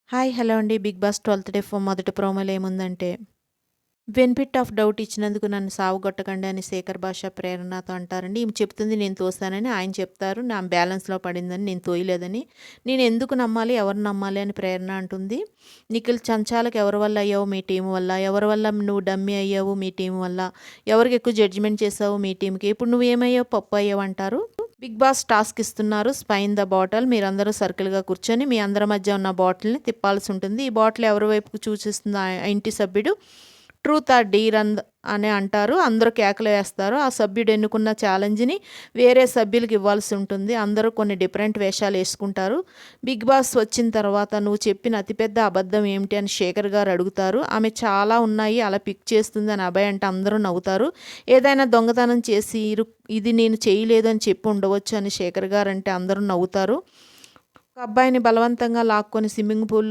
Hi hello అండి. 'Big boss' 12థ్ day మొదటి ప్రోమోలో ఏముందంటే, బెనిఫిట్ ఆఫ్ డౌట్ ఇచ్చినందుకు నన్ను సావగొట్టకండి అని శేఖర్ భాష ప్రేరణతో అంటారండి. ఈమె చెప్తుంది నేను తోసానని, ఆయన చెప్తారు నా బ్యాలెన్స్‌లో పడిందని, నేను తోయలేదని. నేను ఎందుకు నమ్మాలి, ఎవరిని నమ్మాలి అని ప్రేరణ అంటుంది. నిఖిల్ చంచాలకు ఎవరి వల్ల అయ్యావు, మీ టీం వల్ల. ఎవరి వల్ల నువ్వు డమ్మీ అయ్యావు, మీ టీం వల్ల. ఎవరికి ఎక్కువ జడ్జిమెంట్ చేసావు, మీ టీంకి. ఇప్పుడు నువ్వేమయ్యావు, పప్పు అయ్యావు అంటారు. బిగ్ బాస్ టాస్క్ ఇస్తున్నారు, స్పైన్ ద బాటిల్. మీరందరూ సర్కిల్గా కూర్చొని మీ అందరి మధ్య ఉన్న బాటిల్ని తిప్పాల్సి ఉంటుంది. ఈ బాటిల్ ఎవరి వైపుకు సూచిస్తుంది ఆ ఇంటి సభ్యుడు. ట్రూత్ ఆర్ డీర్ అని అంటారు. అందరూ కేకలు వేస్తారు. ఆ సభ్యుడు ఎన్నుకున్న ఛాలెంజ్ని వేరే సభ్యులకు ఇవ్వాల్సి ఉంటుంది. అందరూ కొన్ని డిఫరెంట్ వేషాలు వేసుకుంటారు. బిగ్ బాస్ వచ్చిన తర్వాత నువ్వు చెప్పిన అతిపెద్ద అబద్ధం ఏమిటి అని శేఖర్ గారు అడుగుతారు. ఆమె చాలా ఉన్నాయి, అలా పిక్ చేస్తుంది అని అభయ్ అంటే అందరూ నవ్వుతారు. ఏదైనా దొంగతనం చేసి ఇది నేను చేయలేదని చెప్పి ఉండవచ్చు అని శేఖర్ గారు అంటే అందరూ నవ్వుతారు. ఒక అబ్బాయిని బలవంతంగా లాక్కొని స్విమ్మింగ్ పూల్